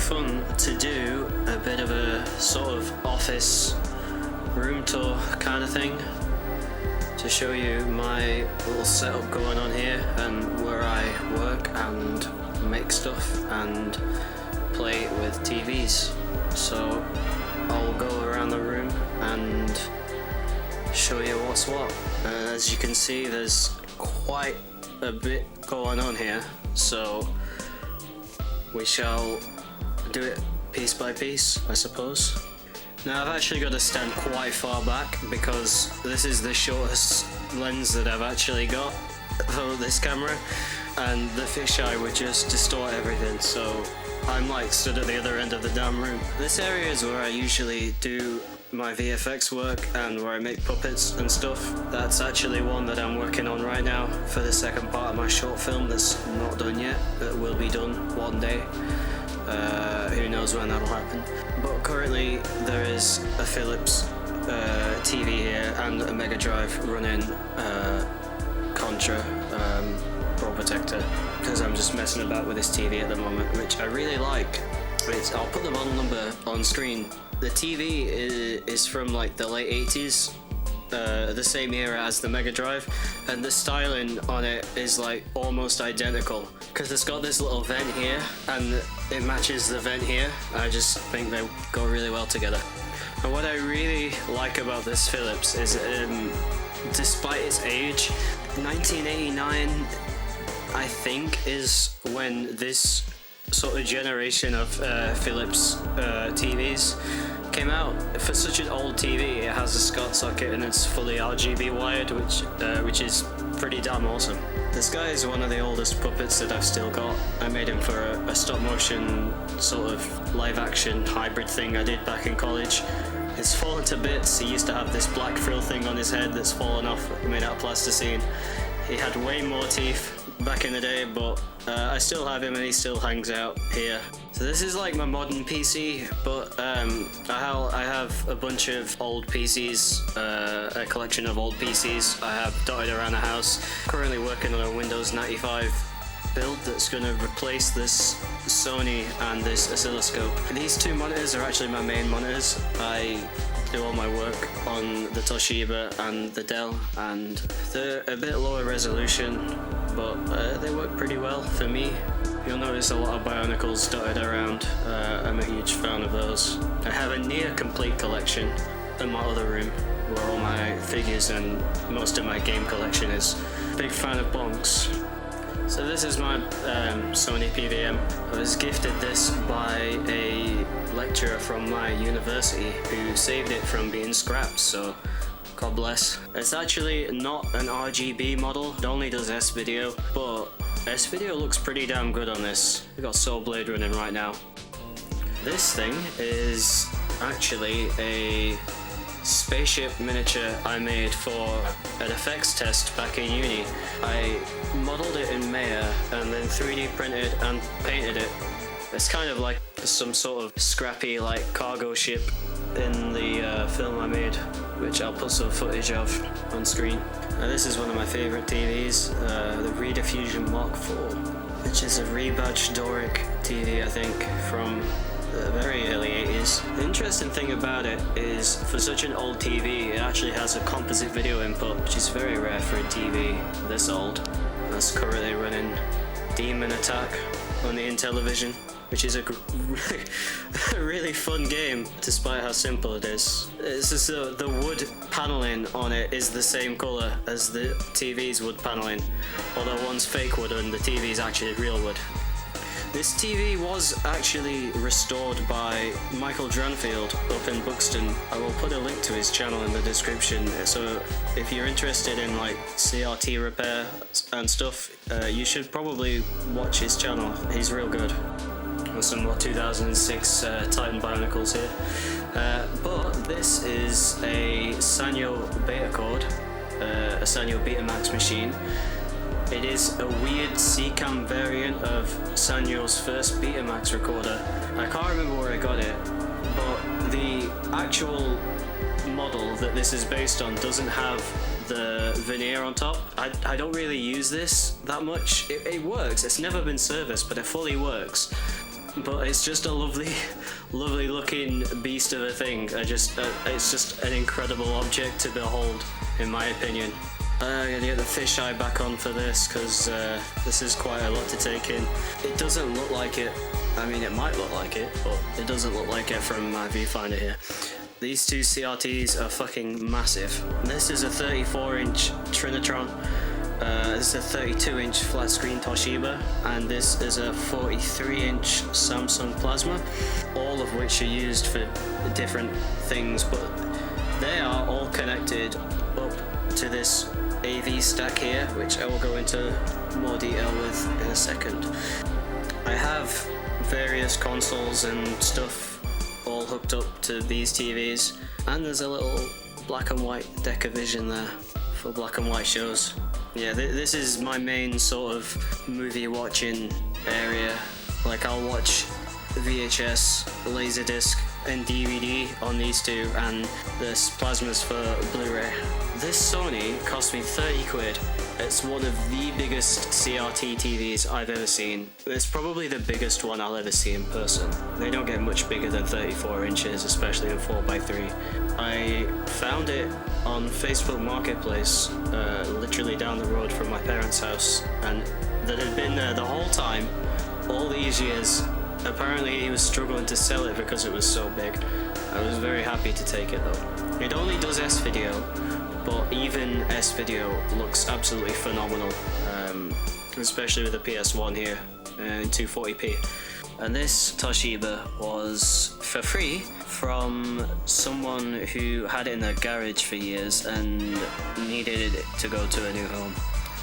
fun to do a bit of a sort of office room tour kind of thing to show you my little setup going on here and where I work and make stuff and play with TVs. So I'll go around the room and show you what's what. As you can see, there's quite a bit going on here, so we shall do it piece by piece, I suppose. Now I've actually got to stand quite far back because this is the shortest lens that I've actually got for this camera, and the fisheye would just distort everything, so I'm like stood at the other end of the damn room. This area is where I usually do my VFX work and where I make puppets and stuff. That's actually one that I'm working on right now for the second part of my short film that's not done yet. It will be done one day. Who knows when that'll happen. But currently there is a Philips TV here and a Mega Drive running Contra Pro Protector, because I'm just messing about with this TV at the moment, which I really like. I'll put the model number on screen. The TV is from like the late 80s, the same era as the Mega Drive, and the styling on it is like almost identical because it's got this little vent here and it matches the vent here. I just think they go really well together. And what I really like about this Philips is despite its age, 1989 I think is when this sort of generation of Philips TVs came out. For such an old TV, it has a SCART socket and it's fully RGB wired, which is pretty damn awesome. This guy is one of the oldest puppets that I've still got. I made him for a stop motion sort of live action hybrid thing I did back in college. It's fallen to bits. He used to have this black frill thing on his head that's fallen off, made out of plasticine. He had way more teeth back in the day, but I still have him and he still hangs out here. So this is like my modern PC, but I have a bunch of old PCs, a collection of old PCs I have dotted around the house. Currently working on a Windows 95 build that's going to replace this Sony and this oscilloscope. These two monitors are actually my main monitors. I do all my work on the Toshiba and the Dell, and they're a bit lower resolution, but they work pretty well for me. You'll notice a lot of Bionicles dotted around. I'm a huge fan of those. I have a near complete collection in my other room where all my figures and most of my game collection is. Big fan of bonks. So this is my Sony PVM. I was gifted this by a lecturer from my university who saved it from being scrapped, so God bless. It's actually not an RGB model, it only does S-Video, but S-Video looks pretty damn good on this. We've got Soul Blade running right now. This thing is actually a spaceship miniature I made for an effects test back in uni. I modelled it in Maya and then 3D printed and painted it. It's kind of like some sort of scrappy like cargo ship in the film I made, which I'll put some footage of on screen. This is one of my favourite TVs, the Rediffusion Mark IV, which is a rebadged Doric TV I think from the very early 80s. The interesting thing about it is for such an old TV it actually has a composite video input, which is very rare for a TV this old. That's currently running Demon Attack on the Intellivision, which is a really fun game despite how simple it is. It's just the wood paneling on it is the same colour as the TV's wood paneling, although one's fake wood and the TV's actually real wood. This TV was actually restored by Michael Dranfield up in Buxton. I will put a link to his channel in the description, so if you're interested in like CRT repair and stuff, you should probably watch his channel. He's real good. There's some more 2006 Titan Bionicles here. But this is a Sanyo Betacord, a Sanyo Betamax machine. It is a weird C-Cam variant of Sanyo's first Betamax recorder. I can't remember where I got it, but the actual model that this is based on doesn't have the veneer on top. I don't really use this that much. It works, it's never been serviced, but it fully works. but it's just a lovely looking beast of a thing. It's just an incredible object to behold, in my opinion. I'm gonna get the fisheye back on for this, because this is quite a lot to take in. It doesn't look like it. I mean, it might look like it, but it doesn't look like it from my viewfinder here. These two CRTs are fucking massive. This is a 34-inch Trinitron. This is a 32-inch flat screen Toshiba, and this is a 43-inch Samsung Plasma, all of which are used for different things, but they are all connected up to this AV stack here, which I will go into more detail with in a second. I have various consoles and stuff all hooked up to these TVs, and there's a little black and white deck of vision there for black and white shows. Yeah, this is my main sort of movie watching area. Like, I'll watch VHS, Laserdisc and DVD on these two, and this plasma's for Blu-ray. This Sony cost me 30 quid. It's one of the biggest CRT TVs I've ever seen. It's probably the biggest one I'll ever see in person. They don't get much bigger than 34 inches, especially in 4x3. I found it on Facebook Marketplace, literally down the road from my parents' house, and that had been there the whole time, all these years. Apparently he was struggling to sell it because it was so big. I was very happy to take it though. It only does S-video, but even S-video looks absolutely phenomenal, especially with the PS1 here in 240p. And this Toshiba was for free from someone who had it in their garage for years and needed it to go to a new home.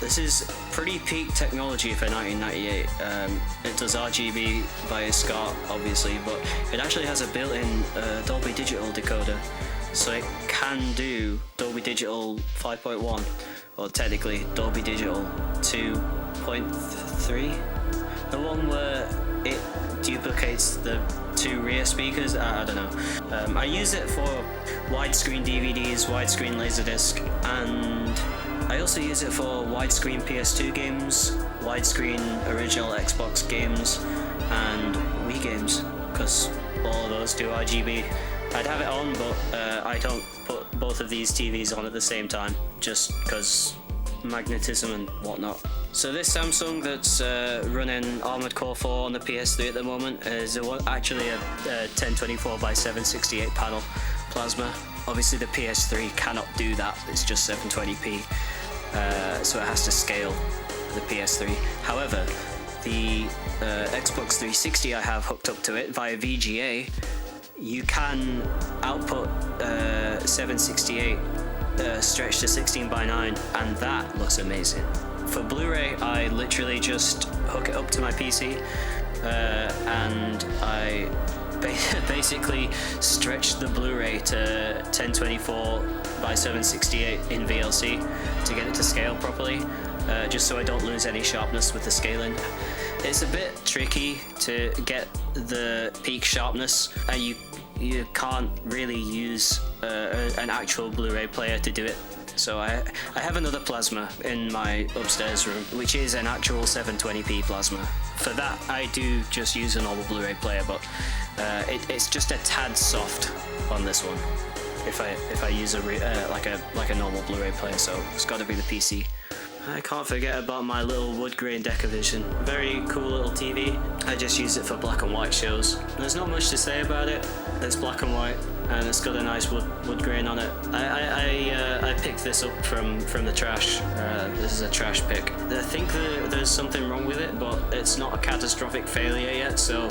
This is pretty peak technology for 1998. It does RGB via SCART, obviously, but it actually has a built-in Dolby Digital decoder, so it can do Dolby Digital 5.1, or technically Dolby Digital 2.3, the one where it duplicates the two rear speakers. I don't know. I use it for widescreen DVDs, widescreen Laserdisc, and I also use it for widescreen PS2 games, widescreen original Xbox games, and Wii games, because all of those do RGB. I'd have it on, but I don't put both of these TVs on at the same time, just because magnetism and whatnot. So this Samsung that's running Armored Core 4 on the PS3 at the moment is actually a 1024 by 768 panel plasma. Obviously the PS3 cannot do that, it's just 720p, so it has to scale the PS3. However, the Xbox 360 I have hooked up to it via VGA, you can output 768 stretched to 16 by 9, and that looks amazing. For Blu-ray, I literally just hook it up to my PC, and I basically stretch the Blu-ray to 1024 by 768 in VLC to get it to scale properly, just so I don't lose any sharpness with the scaling. It's a bit tricky to get the peak sharpness, and you can't really use an actual Blu-ray player to do it. So I have another plasma in my upstairs room, which is an actual 720p plasma. For that, I do just use a normal Blu-ray player, but it's just a tad soft on this one. If I use like a normal Blu-ray player, so it's got to be the PC. I can't forget about my little wood grain Decavision. Very cool little TV. I just use it for black and white shows. There's not much to say about it. It's black and white, and it's got a nice wood grain on it. I picked this up from the trash. This is a trash pick. I think there's something wrong with it, but it's not a catastrophic failure yet, so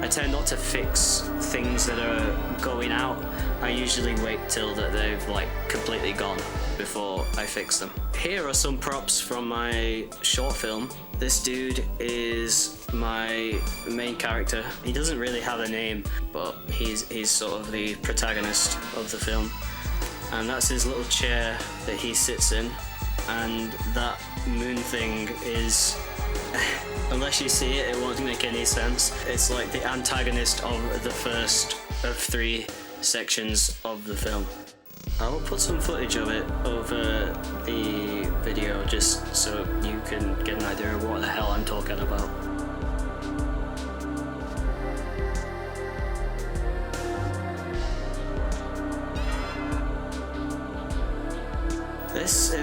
I tend not to fix things that are going out. I usually wait till that they've like completely gone before I fix them. Here are some props from my short film. This dude is my main character. He doesn't really have a name, but he's sort of the protagonist of the film. And that's his little chair that he sits in. And that moon thing is, unless you see it, it won't make any sense. It's like the antagonist of the first of 3 sections of the film. I will put some footage of it over the video just so you can get an idea of what the hell I'm talking about.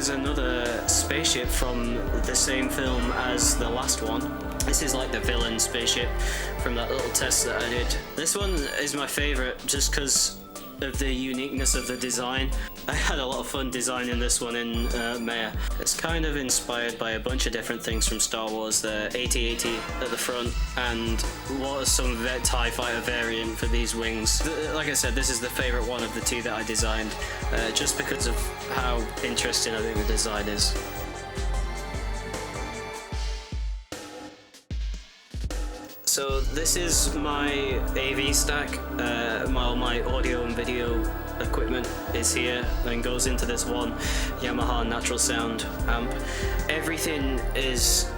is another spaceship from the same film as the last one. This is like the villain spaceship from that little test that I did. This one is my favourite just because of the uniqueness of the design. I had a lot of fun designing this one in Maya. It's kind of inspired by a bunch of different things from Star Wars. The AT-AT at the front, and what is some TIE fighter variant for these wings. Like I said, this is the favourite one of the two that I designed, just because of how interesting I think the design is. So this is my AV stack. My audio and video equipment is here and goes into this one Yamaha Natural Sound amp. Everything is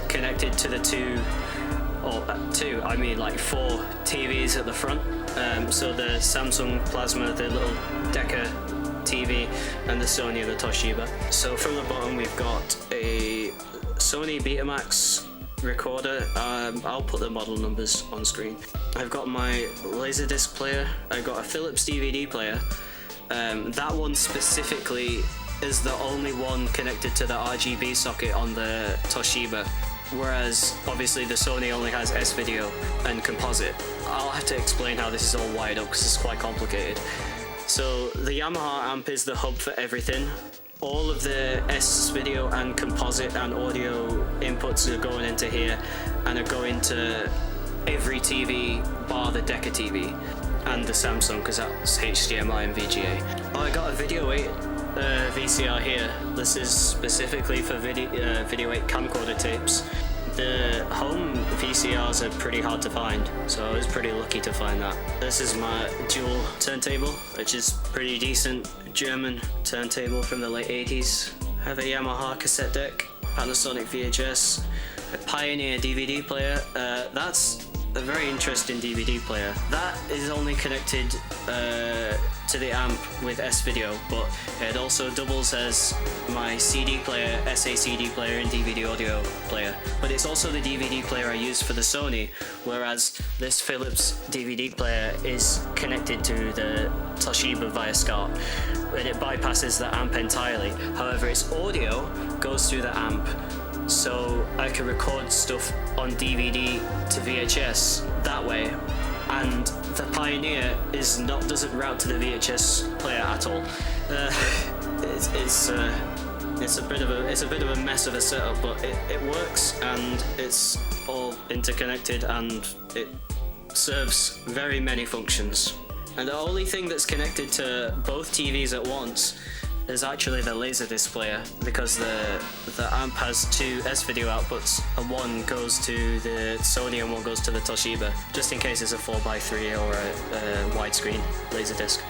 connected to the four TVs at the front. So the Samsung Plasma, the little Deca TV, and the Sony and the Toshiba. So from the bottom we've got a Sony Betamax recorder. I'll put the model numbers on screen. I've got my Laserdisc player. I've got a Philips DVD player. That one specifically is the only one connected to the RGB socket on the Toshiba, whereas obviously the Sony only has S-video and composite. I'll have to explain how this is all wired up because it's quite complicated. So the Yamaha amp is the hub for everything. All of the S-video and composite and audio inputs are going into here and are going to every TV bar the Deca TV and the Samsung, because that's HDMI and VGA. Oh, I got a Video 8 VCR here. This is specifically for Video 8 camcorder tapes. The home VCRs are pretty hard to find, so I was pretty lucky to find that. This is my dual turntable, which is pretty decent German turntable from the late 80s. I have a Yamaha cassette deck, Panasonic VHS, a Pioneer DVD player. That's a very interesting DVD player. That is only connected to the amp with S-video, but it also doubles as my CD player, SACD player, and DVD audio player. But it's also the DVD player I use for the Sony, whereas this Philips DVD player is connected to the Toshiba via SCART, and it bypasses the amp entirely. However, its audio goes through the amp, so I can record stuff on DVD to VHS that way, and the Pioneer doesn't route to the VHS player at all. It's a bit of a mess of a setup, but it works and it's all interconnected and it serves very many functions. And the only thing that's connected to both TVs at once is actually the Laserdisc player, because the amp has two S-video outputs, and one goes to the Sony and one goes to the Toshiba, just in case it's a 4x3 or a widescreen Laserdisc.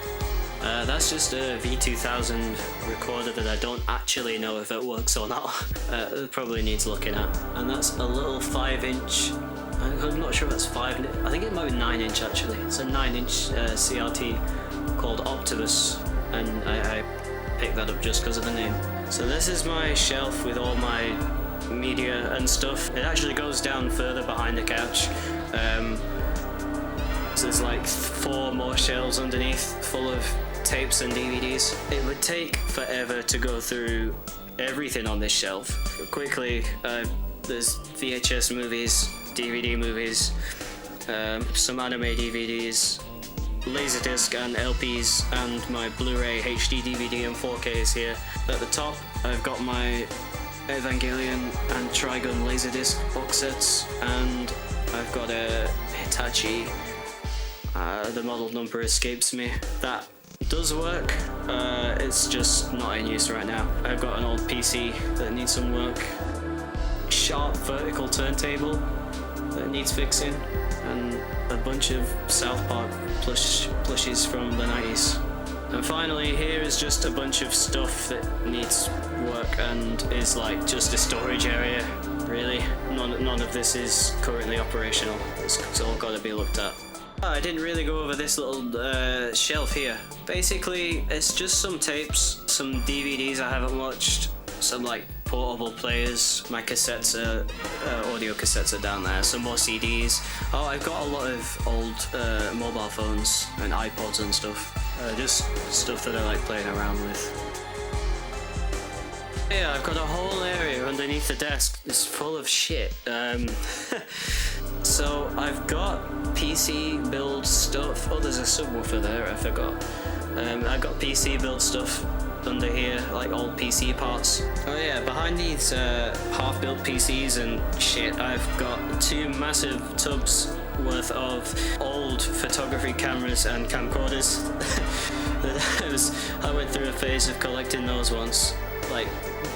That's just a V2000 recorder that I don't actually know if it works or not. It probably needs looking at. And that's a little 5-inch, I'm not sure if that's 5, I think it might be 9-inch actually. It's a 9-inch CRT called Optimus, and I picked that up just because of the name. So this is my shelf with all my media and stuff. It actually goes down further behind the couch. So there's like 4 more shelves underneath full of tapes and DVDs. It would take forever to go through everything on this shelf. Quickly, there's VHS movies, DVD movies, some anime DVDs, Laserdisc and LPs, and my Blu-ray, HD DVD and 4Ks here. At the top I've got my Evangelion and Trigun Laserdisc box sets, and I've got a Hitachi, the model number escapes me. That does work, it's just not in use right now. I've got an old PC that needs some work, sharp vertical turntable that needs fixing, and a bunch of South Park plushies from the 90s. And finally, here is just a bunch of stuff that needs work and is like just a storage area, really. None of this is currently operational. It's all got to be looked at. I didn't really go over this little shelf here. Basically, it's just some tapes, some DVDs I haven't watched, some like portable players. My cassettes audio cassettes are down there. Some more CDs. Oh, I've got a lot of old mobile phones and iPods and stuff. Just stuff that I like playing around with. Yeah, I've got a whole area underneath the desk. It's full of shit. So I've got PC build stuff. Oh, there's a subwoofer there. I forgot. I got PC build stuff under here, like old PC parts. Oh yeah, behind these half-built PCs and shit, I've got 2 massive tubs worth of old photography cameras and camcorders. I went through a phase of collecting those once, like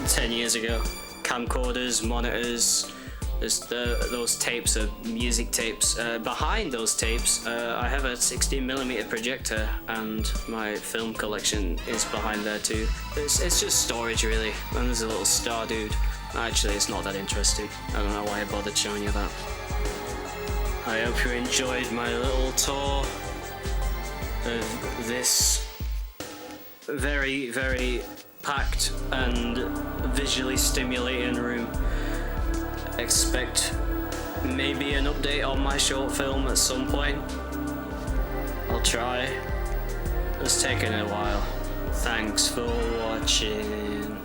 10 years ago. Camcorders, monitors, those tapes are music tapes. Behind those tapes, I have a 16mm projector, and my film collection is behind there too. It's just storage really, and there's a little star dude. Actually, it's not that interesting. I don't know why I bothered showing you that. I hope you enjoyed my little tour of this very, very packed and visually stimulating room. Expect maybe an update on my short film at some point. I'll try. It's taken a while. Thanks for watching.